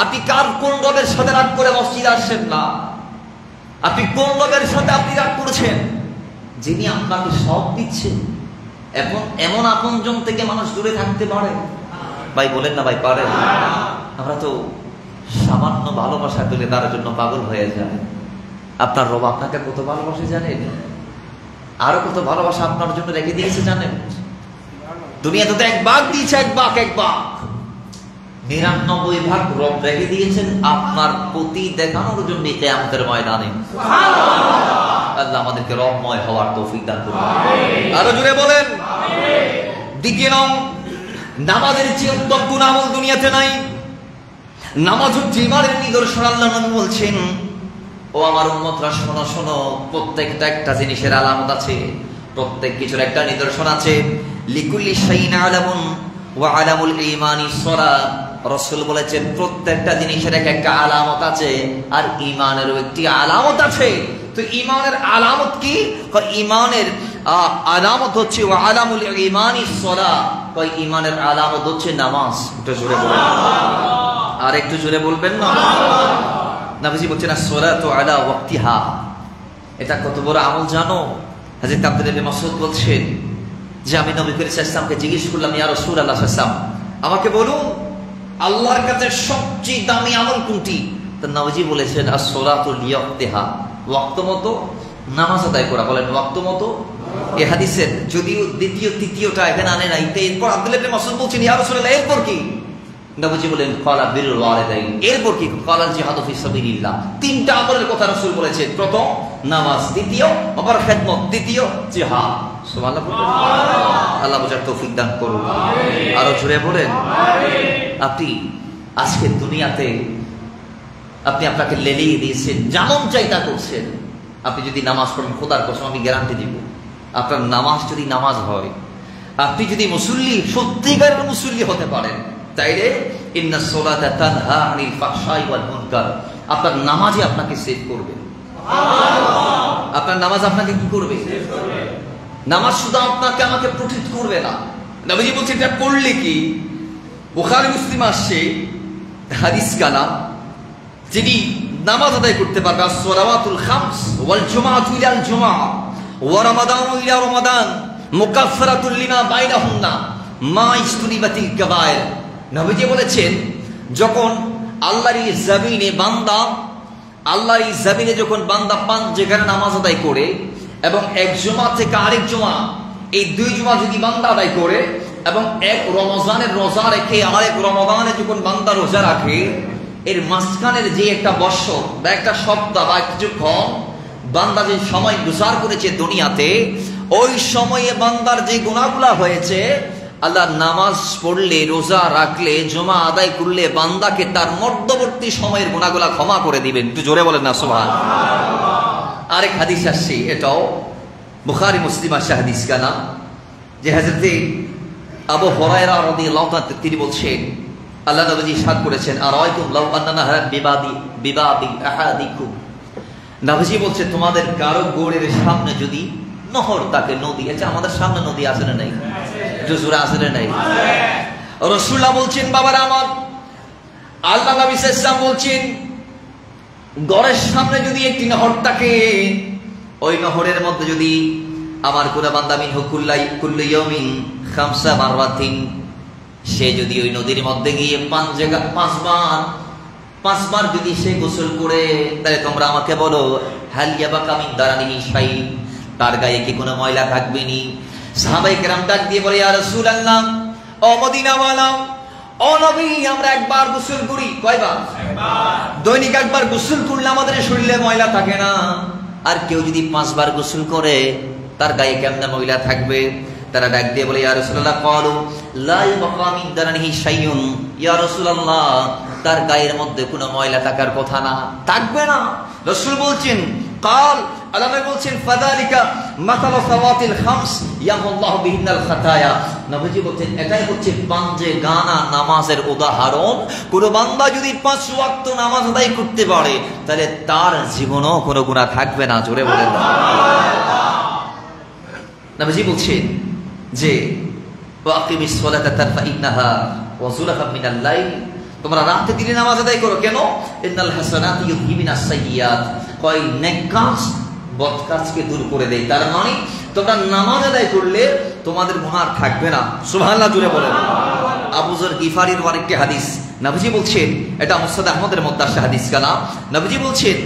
আপনি কোন রবের সাথে রাগ করে মসজিদে আসছেন না? আপনি কোন রবের সাথে আপনি রাগ করেছেন? যিনি আপনাকে সব দিচ্ছেন। এখন এমন আপনজন থেকে মানুষ দূরে থাকতে পারে? ভাই বলেন না ভাই, পারেন? আমরা তো সামান্য ভালোবাসা পেলে তার জন্য পাগল হয়ে যায়। আপনার রব আপনাকে কত ভালোবাসে জানেন? আরো কত ভালোবাসা আপনার জন্য রেখে দিয়েছে জানেন? দুনিয়াতে তো 1 ভাগ দিয়েছে, 1 ভাগ 99 ভাগ রব রেখে দিয়েছেন আপনার প্রতি দেখানোর জন্য কিয়ামতের ময়দানে। আল্লাহ আমাদেরকে রবময় হওয়ার তৌফিক দান করুন, আরো জোরে বলেন। দ্বিতীয় নং, নামাজের চেয়ে উত্তম কোন আমল দুনিয়াতে নাই। নামাজ হচ্ছে ইমানের নিদর্শন। আল্লাহ নবী বলছেন, ও আমার উম্মতরা শোনো শোনো, প্রত্যেকটা একটা জিনিসের আলামত আছে, প্রত্যেক কিছুর একটা নিদর্শন আছে। লিকুল্লি শাইইন আলামুন ওয়া আলামুল ঈমানি সলাত। রাসূল বলেছেন প্রত্যেকটা জিনিসের একটা আলামত আছে, আর ঈমানেরও একটি আলামত আছে। তো ঈমানের আলামত কি? ঈমানের আলামত হচ্ছে ওয়া আলামুল ঈমানি সলাত। কয় ঈমানের আলামত হচ্ছে নামাজ। একটু জোরে বলেন, আর একটু জোরে বলবেন না? নবীজি বলছেন as-সালাতু আলা ওয়াক্তিহা। এটা কত বড় আমল জানো? হযরত আব্দুল্লাহ ইবনে মাসউদ বলছেন যে আমি নবী করিম সাল্লাল্লাহু আলাইহি ওয়াসাল্লামকে জিজ্ঞেস করলাম, ইয়া রাসূলুল্লাহ সাল্লাল্লাহু আলাইহি ওয়াসাল্লাম, আমাকে বলুন আল্লাহর কাছে সবচেয়ে দামি আমল কোনটি? তো নবীজি বলেছেন as-সালাতু লিওয়াক্তিহা, ওয়াক্ত মতো নামাজ আদায় করা। বলেন ওয়াক্ত মতো। এই হাদিসের যদিও দ্বিতীয় তৃতীয়টা এখানে আনে নাই, এরপর আব্দুল্লাহ ইবনে মাসউদ বলছেন, ইয়া রাসূলুল্লাহ এরপর কি? নবীজি বলেন ক্বালা বিরুল ওয়ালিদাইন, এরপর কি ক্বালা জিহাদু ফি সাবিলিল্লাহ। তিনটা আমলের কথা রাসূল বলেছেন, প্রথম নামাজ, দ্বিতীয় বাবার খেদমত, দ্বিতীয় জিহাদ। সুবহানাল্লাহ। আল্লাহ বুঝার তৌফিক দান করুন। আরো জোরে বলেন। আপনি আজকে দুনিয়াতে আপনি আপনাকে লেলিয়ে দিয়েছেন, যেমন চাইতা করছেন। আপনি যদি নামাজ পড়েন, খোদার কসম আমি গ্যারান্টি দিব, আপনার নামাজ যদি নামাজ হয়, আপনি যদি মুসল্লি, সত্যিকারের মুসল্লি হতে পারেন, তাইলে ইন্নাস সালাতা তানহা আনিল ফাহশাই ওয়াল মুনকার, আপনার নামাজই আপনাকে সেভ করবে। আপনার নামাজ আপনাকে কি করবে? নামাজ শুধু আপনাকে আমাকে প্রোটেক্ট করবে না। নবীজি বলছেন এটা করলে কি, বুখারী মুসলিম আসছে হাদিস কানা, যিনি নামাজ আদায় করতে পারবে, as-সালাওয়াতুল খামস ওয়াল জুমআতু ইলাল জুমআ ওয়া রমাদানু ইলা রমাদান মুকাফফারাতুল লিমা বাইনাহুন্না মা ইজতুনিবাতিল কাবায়ের। নবীজি বলেছেন, যখন আল্লাহর এই জমিনে বান্দা, আল্লাহর এই জমিনে যখন বান্দা পান যেখানে নামাজ আদায় করে, এবং এক জুমা থেকে আরেক জুমা, এই দুই জুমা যদি বান্দা আদায় করে, এবং এক রমজানের রোজা রেখে আরেক রমজানে যখন বান্দা রোজা রাখে, এর মাঝখানের যে একটা বছর বা একটা সপ্তাহ বা কিছুক্ষণ বান্দা যে সময় গুজার করেছে দুনিয়াতে, ওই সময়ে বান্দার যে গুনাহগুলা হয়েছে, আল্লাহ নামাজ পড়লে, রোজা রাখলে, জুমা আদায় করলে বান্দাকে তার মধ্যবর্তী সময়ের গুনাহগুলা ক্ষমা করে দিবেন। একটু জোরে বলেন না সুবহানাল্লাহ। আরেক হাদিস আসছে, এটাও বুখারী মুসলিম আসছে হাদিস কানা, যে হযরতে আবু হুরায়রা রাদিয়াল্লাহু তাআলা তিনি বলছেন, আল্লাহ নবীজি ইরশাদ করেছেন, আরাইতুম লাউ আন্নানা হারান বিবাদি আহাদিকুম। নবীজি বলছে, তোমাদের কারো গোড়ের সামনে যদি নহর থাকে, নদী, আচ্ছা আমাদের সামনে নদী আছে না নাই? একটু জোরে আছে না নাই? রাসূলুল্লাহ বলছেন, বাবারা আমার, আল্লাহ নবী সাল্লাল্লাহু আলাইহি ওয়াসাল্লাম বলছেন, ঘরের সামনে যদি একটি নহর থাকে, ওই নহরের মধ্যে যদি আমার কোন বান্দা মিনহু কুল্লু ইয়াউমিন খামসা মাররাতিন, সে যদি ওই নদীর মধ্যে গিয়ে পাঁচবার যদি সে গোসল করে, তাহলে তোমরা আমাকে বলো হাল ইয়াবাকা মিন দারানিহি শাই, তার গায়ে কি কোনো ময়লা থাকবে নি? সাহাবায়ে কেরাম ডাক দিয়ে বলে, ইয়া রাসূলুল্লাহ, ও মদিনাওয়ালা, ও নবী, আমরা একবার গোসল করি। কয়বার? একবার। দৈনিক একবার গোসল করলে আমাদের শরীরে ময়লা থাকে না, আর কেউ যদি 5 বার গোসল করে, তার গায়ে কেমনে ময়লা থাকবে? তারা ডাক দিয়ে বলে, ইয়া রাসূলুল্লাহ, ক্বালু লা ইয়াবকা মিন দারানিহি শাইউন, ইয়া রাসূলুল্লাহ, তার গায়ের মধ্যে কোনো ময়লা থাকার কথা না, থাকবে না। রাসূল বলছেন, কাল, আল্লাহ বলছেন, ফাযালিকা মাসালু সাওয়াতিল খামস ইয়াহুল্লাহু বিহিনাল খাতায়া। নবীজি বলছেন, এটাই হচ্ছে পাঁচে গানা নামাজের উদাহরণ। কোন বান্দা যদি 5 ওয়াক্ত নামাজ আদায় করতে পারে, তাহলে তার জীবনেও কোনো গুনাহ থাকবে না। জোরে বলেন সুবহানাল্লাহ। নবীজি বলছেন যে ওয়াকিমিস সালাতা তারফা ইন্নাহা ওয়া যুলাফা মিনাল লাইল, তোমরা রাতে দিনে নামাজ আদায় করো। কেন? ইন্নাল হাসানাতি ইউযহিবিনাস সাইয়্যাত, কয় নেক কাজ বদ কাজকে দূর করে দেয়। তার মানে তোমরা নামাজ আদায় করলে তোমাদের গুনাহ থাকবে না। সুবহানাল্লাহ, জোরে বলেন। আবু যর গিফারির আরেকটি হাদিস, নবীজি বলছেন, এটা মুসনাদ আহমদের মধ্যে আসে হাদিস কানা। নবীজি বলছেন,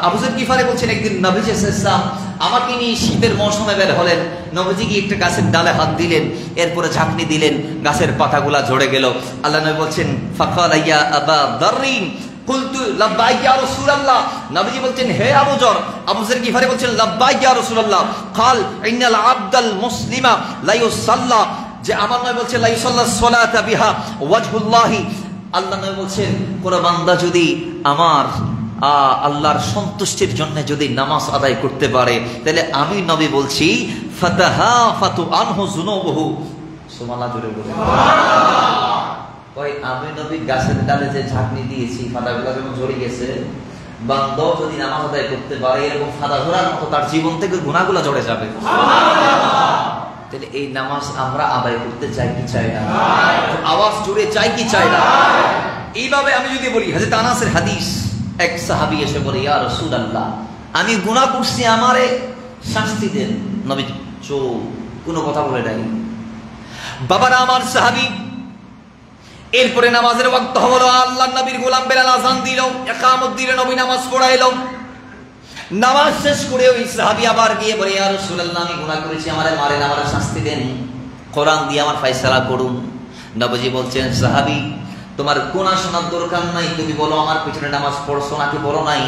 আবু যর গিফারি বলছেন, একদিন নবীজি সাল্লাল্লাহু আলাইহি ওয়াসাল্লাম আমাকে নিয়ে শীতের মৌসুমে বের হলেন। নবীজি গিয়ে একটা গাছের ডালে হাত দিলেন, এরপরে ঝাঁকনি দিলেন, গাছের পাতাগুলা ঝরে গেল। আল্লাহ নবী বলছেন, ফাকালা ইয়া আবা দাররিন কুলতু লাব্বাইক ইয়া রাসূলুল্লাহ। নবীজি বলছেন, হে আবু যর গিফারি বলছেন, লাব্বাইক ইয়া রাসূলুল্লাহ। কাল ইন্নাল আবদাল মুসলিমা লা ইউসাল্লা, যে আমার নবী বলছেন, লা ইউসাল্লা সালাতা বিহা ওয়াজহুল্লাহি। আল্লাহ নবী বলছেন, কোন বান্দা যদি আমার আল্লাহর সন্তুষ্টির জন্য যদি নামাজ আদায় করতে পারে, তাহলে আমি নবী বলছি, ফাতাহাফাতু আনহু যুনুবুহু। সুবহানাল্লাহ, জোরে বলেন সুবহানাল্লাহ। কই আমি নবী গাছের ডালে যে ঝাঁকনি দিয়েছি, ফাদাগুলো যখন ঝরে গেছে, বান্দা যদি নামাজ আদায় করতে পারে, এরকম ফাদা ঝরার মতো তার জীবন থেকে গুনাহগুলো ঝরে যাবে। সুবহানাল্লাহ। তাহলে এই নামাজ আমরা আদায় করতে চাই কি চাই না? আওয়াজ জুড়ে চাই কি চাই না? এইভাবে আমি যদি বলি, হযরত আনাসের হাদিস, এক সাহাবী এসে বলে, ইয়া রাসূলুল্লাহ, আমি গুনাহ করছি, আমারে শাস্তি দেন। নবী চুপ, কোনো কথা বলে নাই। বাবারা আমার সাহাবী, এরপরে নামাজের ওয়াক্ত হলো, আল্লাহর নবীর গোলাম বেলাল আযান দিল, ইকামত দিল, নবী নামাজ পড়াইলো। নামাজ শেষ করে ওই সাহাবী আবার গিয়ে বলে, ইয়া রাসূলুল্লাহ, আমি গুনাহ করেছি, আমারে মারেন, আমারে শাস্তি দেন, কোরআন দিয়ে আমার ফয়সালা করুন। নবীজি বলছেন, সাহাবী, তোমার কোনা শোনার দরকার নাই, তুমি বলো আমার পিছনে নামাজ পড়ছো নাকি পড়ো নাই।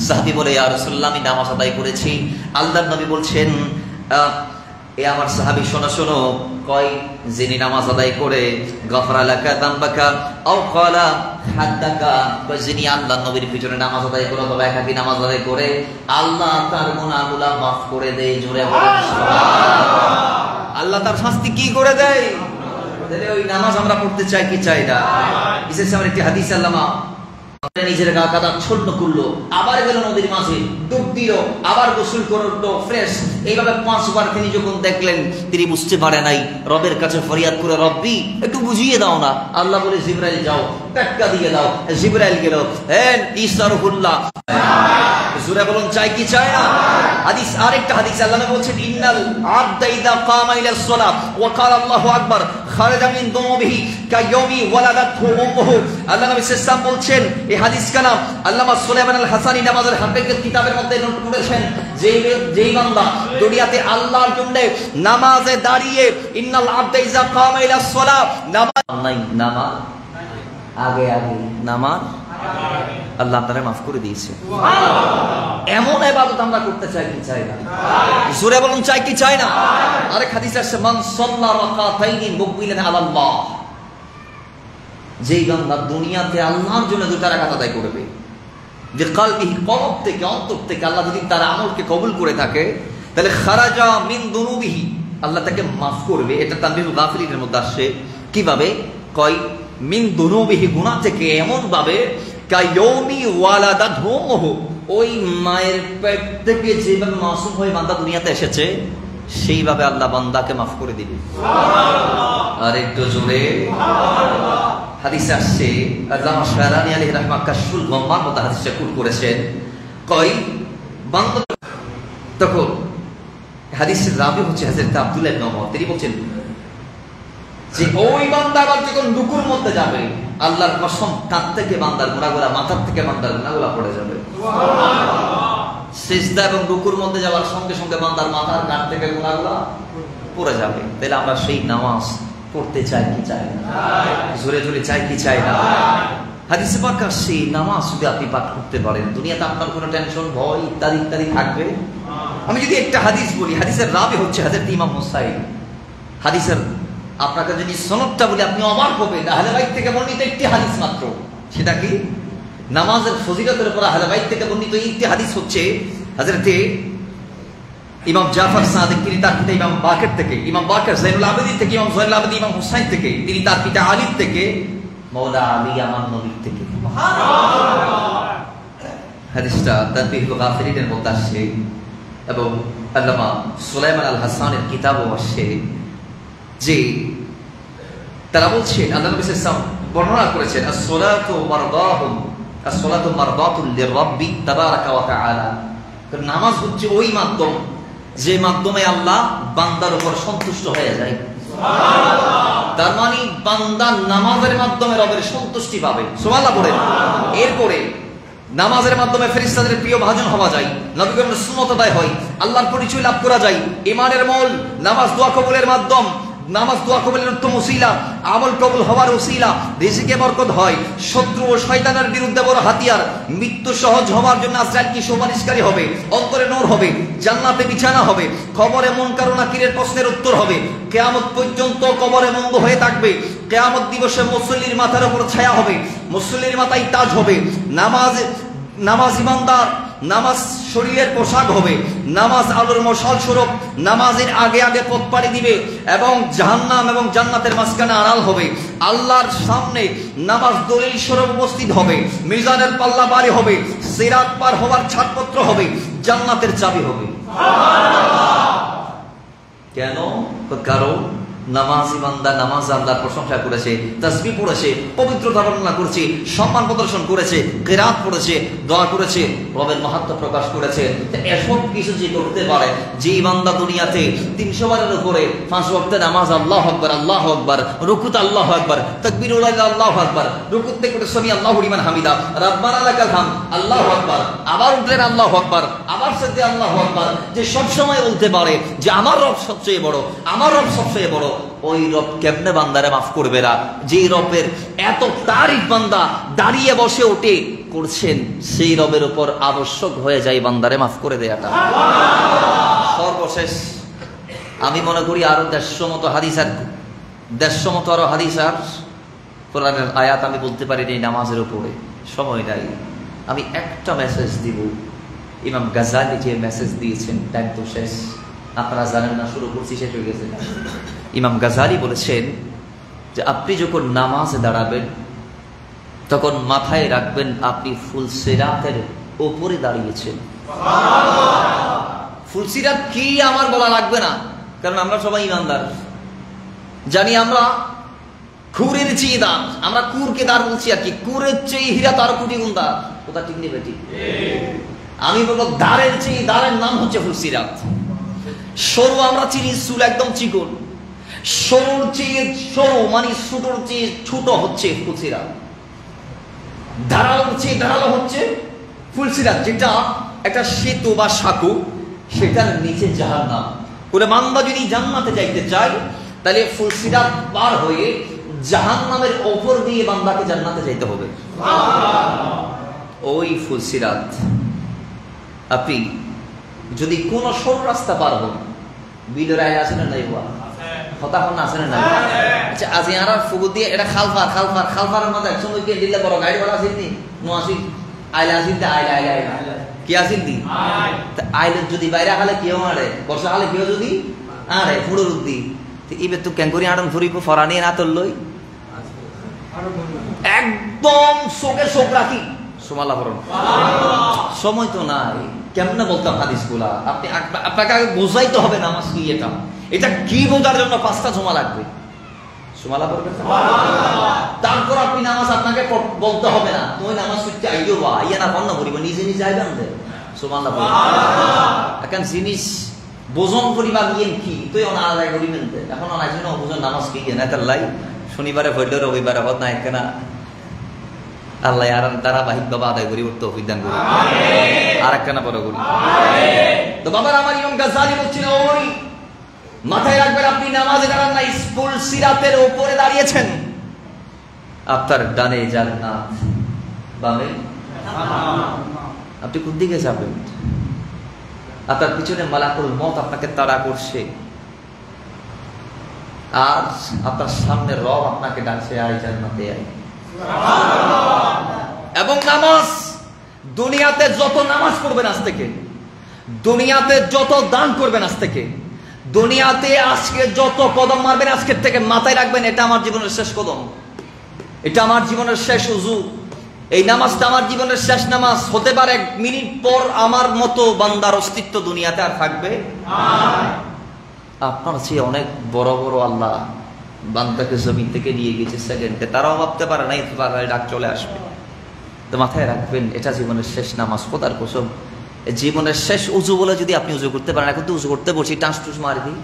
সাহাবী বলে, ইয়া রাসূলুল্লাহ, আমি নামাজ আদায় করেছি। আল্লাহর নবী বলছেন, এ আমার সাহাবী শোনো শোনো, কয় যিনি নামাজ আদায় করে গফরা লাকা যামবাকা আও ক্বালা হাদ্দাকা, কয় যিনি আল্লাহর নবীর পিছনে নামাজ আদায় করে তবে একাকী নামাজ আদায় করে আল্লাহ তার গুনাহগুলো মাফ করে দেয়। জোরে বলেন সুবহানাল্লাহ। আল্লাহ তার শাস্তি কি করে দেয়? তাহলে ওই নামাজ আমরা পড়তে চাই কি চাই না? বিশেষ করে একটি হাদিস আল্লামা নিজের গা কাদা ছোট্ট করলো, আবার গেল নদীর মাঝে, ডুব দিল, আবার গোসল করলো ফ্রেশ। এইভাবে 5 বার তিনি যখন দেখলেন, তিনি বুঝতে পারে নাই, রবের কাছে ফরিয়াদ করে, রব্বি একটু বুঝিয়ে দাও না। আল্লাহ বলে, জিবরাইল যাও, ধাক্কা দিয়ে দাও। জিবরাইল গেল, ইসরাফুল্লাহ। জোরে বলুন, চাই কি চাই না? হাদিস, আরেকটা হাদিস আল্লাহ নবী বলছেন, ইন্নাল আবদা ইযা কামা ইলা সলাত ওয়া ক্বালা আল্লাহু আকবার খারাজা মিন দুনুবিহি কায়াউমি ওয়ালাদাতহু উম্মুহু। আল্লাহ নবী সাল্লাল্লাহু আলাইহি ওয়াসাল্লাম বলছেন, এই হাদিস কালাম আল্লামা সুলাইমান আল হাসানী নামাজের হাফেজের কিতাবের মধ্যে নোট করেছেন, যেই বান্দা দুনিয়াতে আল্লাহর জন্য নামাজে দাঁড়িয়ে, ইন্নাল আবদা ইযা কামা ইলা সলাত, নামাজ নাই, নামাজ আগে আগে, নামাজ আল্লাহ তাআলা মাফ করে দিয়েছে। এমন ইবাদত আমরা করতে চাই কি চাই না? জোরে বলুন, চাই কি চাই না? আরেক হাদিস আছে, মান সাল্লা রাকাতাইনি মুকবিলান আলাল্লাহ, যেই বান্দা দুনিয়াতে আল্লাহর জন্য 2 রাকাত আদায় করবে, যে কলবিহি, কলব থেকে, অন্তর থেকে আল্লাহ যদি তার আমলকে কবুল করে থাকে, তাহলে খারাজা মিন দুনুবিহি, আল্লাহ তাকে মাফ করবে। এটা তানবীহুল গাফিলিনের মধ্যে আসে। কিভাবে? কয় মিন দুনুবিহি, গুনাহ থেকে এমন ভাবে, কায়াউমি ওয়ালাদাতহু উম্মুহু, ওই মায়ের পেট থেকে যেভাবে মাসুম হয়ে বান্দা দুনিয়াতে এসেছে, সেইভাবে আল্লাহ বান্দাকে মাফ করে দিবে। সুবহানাল্লাহ। আর একটু জোরে সুবহানাল্লাহ। হাদিসে আসছে, আল্লামা শারানি আলাইহি রাহমাহ কাশফুল গম্মার মধ্যে হাদিসটা কোট করেছেন, কয় বান্দা, তখন হাদিসের রাবি হচ্ছে হযরত আব্দুল্লাহ ইবনে ওমর, তিনি বলছেন যে ওই বান্দা আবার যখন রুকুর মধ্যে যাবে, আল্লাহর কসম, কাঁধ থেকে বান্দার গুনাহগুলো, মাথার থেকে বান্দার গুনাহগুলো পড়ে যাবে। সুবহানাল্লাহ। সিজদা এবং রুকুর মধ্যে যাওয়ার সঙ্গে সঙ্গে বান্দার মাথার কাঁধ থেকে গুনাহগুলো পড়ে যাবে। তাহলে আমরা সেই নামাজ পড়তে চাই কি চাই না? জোরে জোরে চাই কি চাই না? হাদিসে পাক আসছে, নামাজ যদি আপনি পাঠ করতে পারেন, দুনিয়াতে আপনার কোনো টেনশন, ভয় ইত্যাদি ইত্যাদি থাকবে। আমি যদি একটা হাদিস বলি, হাদিসের রাবি হচ্ছে হযরত ইমাম হুসাইন। হাদিসের আপনাকে যদি সনদটা বলি, আপনি অবাক হবেন। আহলে বাইত থেকে বর্ণিত একটি হাদিস মাত্র। সেটা কি? নামাজের ফজিলতের উপর আহলে বাইত থেকে বর্ণিত একটি হাদিস হচ্ছে হযরত ইমাম জাফর সাদিক, তিনি তার পিতা ইমাম বাকের থেকে, ইমাম বাকের যায়নুল আবেদিন থেকে, ইমাম যায়নুল আবেদিন ইমাম হুসাইন থেকে, তিনি তার পিতা আলী থেকে, মাওলা আলী আমার নবী থেকে। সুবহানাল্লাহ। হাদিসটা তানবীহুল গাফিলিনের মধ্যে আসে এবং আল্লামা সুলাইমান আল হাসানের কিতাবও আসে, যে তারা বলছেন, আল্লাহ নবী সাল্লাল্লাহু আলাইহি ওয়াসাল্লাম বর্ণনা করেছেন, as-salatu mardaহুম, as-salatu mardatun লির-রাব্বি তাবারাকা ওয়া তাআলা। নামাজ হচ্ছে ওই মাধ্যম, যে মাধ্যমে আল্লাহ বান্দার উপর সন্তুষ্ট হয়ে যায়। সুবহানাল্লাহ। তার মানে বান্দা নামাজের মাধ্যমে রবের সন্তুষ্টি পাবে। সুবহানাল্লাহ বলেন। এরপরে নামাজের মাধ্যমে ফেরেশতাদের প্রিয় ভাজন হওয়া যায়, নবীগণের সুন্নাত আদায় হয়, আল্লাহর পরিচয় লাভ করা যায়। ঈমানের মূল নামাজ দোয়া কবুলের মাধ্যম, নামাজ দোয়া কবুলের উত্তম ওসিলা, আমল কবুল হওয়ার ওসিলা, রিজিকে বরকত হয়, শত্রু ও শয়তানের বিরুদ্ধে বড় হাতিয়ার, মৃত্যু সহজ হওয়ার জন্য আজরাইল কি সুপারিশকারী হবে, অন্তরে নূর হবে, জান্নাতে বিছানা হবে, কবরে মুনকার ও নাকিরের প্রশ্নের উত্তর হবে, কিয়ামত পর্যন্ত কবরে মন্দ হয়ে থাকবে, কিয়ামত দিবসে মুসল্লির মাথার উপর ছায়া হবে, মুসল্লির মাথায় তাজ হবে। নামাজ ইমানদার, নামাজ শরীরের পোশাক হবে, নামাজ আলোর মশাল স্বরূপ, নামাজের আগে আগে পথ পাড়ি দিবে এবং জাহান্নাম এবং জান্নাতের মাঝখানে আড়াল হবে। আল্লাহর সামনে নামাজ দলিল স্বরূপ উপস্থিত হবে, মিজানের পাল্লা বাড়ি হবে, সিরাত পার হওয়ার ছাড়পত্র হবে, জান্নাতের চাবি হবে। কেন? কারণ নামাজি বান্দা নামাজ আল্লাহর প্রশংসা করেছে, তাসবিহ পড়েছে, পবিত্রতা বর্ণনা করেছে, সম্মান প্রদর্শন করেছে, কিরাত পড়েছে, দোয়া করেছে, রবের মাহাত্ম্য প্রকাশ করেছে। এসব কিছু যে করতে পারে, যে বান্দা দুনিয়াতে 300 বারের উপরে 5 ওয়াক্তে নামাজ আল্লাহু আকবার, আল্লাহু আকবার, রুকুতে আল্লাহু আকবার, তাকবীরুল আল্লাহু আকবার, রুকুতে করে সামি আল্লাহু লিমান হামিদা, রাব্বানা লাকাল হামদ, আল্লাহু আকবার, আবার উঠলেন আল্লাহু আকবার, আবার সাথে আল্লাহু আকবার, যে সব সময় বলতে পারে যে আমার রব সবচেয়ে বড়, আমার রব সবচেয়ে বড়, ওই রব কেমনে বান্দারে মাফ করবে না? যে রবের এত তারিফ বান্দা দাঁড়িয়ে বসে ওঠে করছেন, সেই রবের উপর আবশ্যক হয়ে যায় বান্দারে মাফ করে দেয়াটা। সর্বশেষ আমি মনে করি আরো 150 মতো হাদিস আর 150 মতো আরো হাদিস আর কোরআনের আয়াত আমি বলতে পারি এই নামাজের উপরে, সময় নাই। আমি একটা মেসেজ দিব। ইমাম গাজালি যে মেসেজ দিয়েছেন, টাইম তো শেষ, আপনারা জানেন না, শুরু করছি শেষ হয়ে গেছে। ইমাম গাজালি বলেছেন যে আপনি যখন নামাজে দাঁড়াবেন তখন মাথায় রাখবেন আপনি ফুলসিরাতের উপরে দাঁড়িয়েছেন। ফুলসিরাত কি আমার বলা লাগবে না, কারণ আমরা সবাই ইমানদার, জানি আমরা কুরের চেয়ে দাম, আমরা কুরকে দাঁড় বলছি আর কি, কুরের চেয়ে হীরা তার কোটি গুণ দাঁড়, ওটা ঠিক নেই বেটি। আমি বলবো দাঁড়ের চেয়ে দাঁড়ের নাম হচ্ছে ফুলসিরাত। সরু আমরা চিনি, চুল একদম চিকন, সরুর চেয়ে সরু মানে ছোটর চেয়ে ছোট হচ্ছে ফুলসিরাত, ধারালোর চেয়ে ধারালো হচ্ছে ফুলসিরাত, যেটা একটা সেতু বা সাঁকো, সেটার নিচে জাহান্নাম। কোন বান্দা যদি জান্নাতে যাইতে চায় তাহলে ফুলসিরাত পার হয়ে জাহান্নামের ওপর দিয়ে বান্দাকে জান্নাতে যাইতে হবে। ওই ফুলসিরাত আপনি যদি কোন সরু রাস্তা পার হন, বিলের আইন আছে না নাই, হতাহন আছে না নাই? আচ্ছা আজ আর ফুগু দিয়ে এটা খালফার খালফার খালফারের মধ্যে একসময় গিয়ে দিল্লা বড় গাড়ি বলা আসেনি, নো আসি আইলে আসিন, আইলে আইলে আইলে কি আসিন দি আইলে যদি বাইরে হালে কেউ আড়ে, বর্ষা হালে কেউ যদি আড়ে ফুড়োর উদ্দি, এবার তো ক্যাঙ্করি আড়ন ফুরিব ফরানি না তোর লই একদম শোকে শোক রাখি সোমালা ভরণ, সময় তো নাই। কেমনে বলতাম হাদিস গুলা, আপনি আপনাকে আগে বোঝাইতে হবে নামাজ কি, এটা কি বোঝার জন্য 5টা জমা লাগবে, সুমালা পড়বেন, তারপর আপনি নামাজ আপনাকে বলতে হবে না, তুমি নামাজ পড়তে আইও বা ইয়া না বন্ধ করিব, নিজে নিজে আইবেন দে সুবহানাল্লাহ বলবেন। এখন জিনিস বোঝন করিবা নিয়ে কি তুই অনাদায় করিবেন দে, এখন অনাইছেন অবুঝন নামাজ কি না তার লাই শনিবারে হইল রবিবারে হত না একখানা আল্লাহ আর ধারাবাহিক বাবা আদায় করি উঠতে অভিধান করি আর একখানা পরে করি। তো বাবার আমার ইমাম গাজ্জালি বলছিল ওই মাথায় রাখবেন আপনি নামাজে দাঁড়ান না, ফুলসিরাতের উপরে দাঁড়িয়েছেন, আপনার ডানে জান্নাত, বামে আপনি কোন দিকে যাবেন, আপনার পিছনে মালাকুল মউত আপনাকে তাড়া করছে, আর আপনার সামনে রব আপনাকে ডাকছে আয় জান্নাতে আয়। এবং নামাজ দুনিয়াতে যত নামাজ পড়বেন আজ থেকে, দুনিয়াতে যত দান করবেন আজ থেকে, দুনিয়াতে আজকে যত কদম মারবেন আজকের থেকে মাথায় রাখবেন এটা আমার জীবনের শেষ কদম, এটা আমার জীবনের শেষ উযু, এই নামাজটা আমার জীবনের শেষ নামাজ। হতে পারে 1 মিনিট পর আমার মতো বান্দার অস্তিত্ব দুনিয়াতে আর থাকবে না। আপনার চেয়ে অনেক বড় বড় আল্লাহ বান্দাকে জমিন থেকে নিয়ে গেছে সেকেন্ডে, তারাও ভাবতে পারে না এই ডাক চলে আসবে। তো মাথায় রাখবেন এটা জীবনের শেষ নামাজ, খোদার কসম জীবনের শেষ উজু বলে যদি আপনি উজু করতে পারেন, এখন তো উজু করতে বসি টাঁস টুস মারি দিই,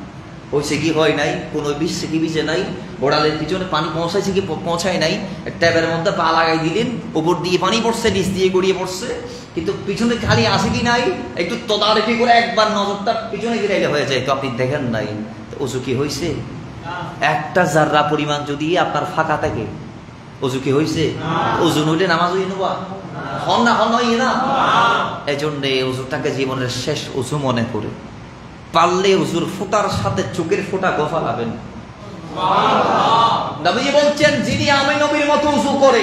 হয়েছে কি হয় নাই, কোনো বিষছে কি বিষে নাই, ওড়ালের পিছনে পানি পৌঁছাইছে কি পৌঁছায় নাই, ট্যাবের মধ্যে পা লাগাই দিলেন, উপর দিয়ে পানি পড়ছে, নিচ দিয়ে গড়িয়ে পড়ছে, কিন্তু পিছনে খালি আসে কি নাই একটু তদারকি করে একবার নজরটা পিছনে গিরাইলে হয়ে যায়, তো আপনি দেখেন নাই উজু কি হয়েছে? একটা জাররা পরিমাণ যদি আপনার ফাঁকা থাকে উজু কি হয়েছে? উজু নইলে নামাজ হইয়ে নেবা হন না, হন হইয়ে না। এই জন্য উজুটাকে জীবনের শেষ উজু মনে করে পারলে উজুর ফোঁটার সাথে চোখের ফোঁটা গোফালাবেন। নবীজি বলছেন যিনি আমি নবীর মতো উজু করে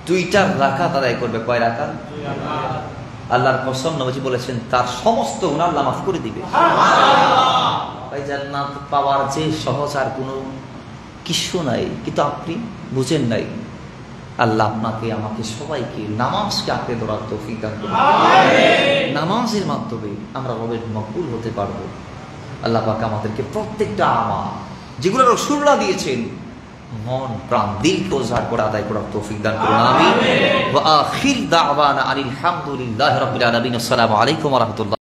2টা রাকাত আদায় করবে, কয় রাকাত? আল্লাহর কসম নবীজি বলেছেন তার সমস্ত গুনাহ আল্লাহ মাফ করে দিবে। ভাই জান্নাত পাওয়ার যে সহজ আর কোনো কিছু নাই, কিন্তু আপনি বুঝেন নাই। আল্লাহ আপনাকে আমাকে সবাইকে নামাজকে আঁকড়ে ধরার তৌফিক দান করুন। নামাজের মাধ্যমে আমরা রবের মকবুল হতে পারবো। আল্লাহ পাক আমাদেরকে প্রত্যেকটা আমল যেগুলো রাসূলুল্লাহ দিয়েছেন মন প্রাণ দিলকে উজাড় করে আদায় করার তৌফিক দান করুন, আমিন। ওয়া আখির দাওয়ানা আনিল হামদুলিল্লাহি রাব্বিল আলামিন। আসসালামু আলাইকুম ওয়া রাহমাতুল্লাহ।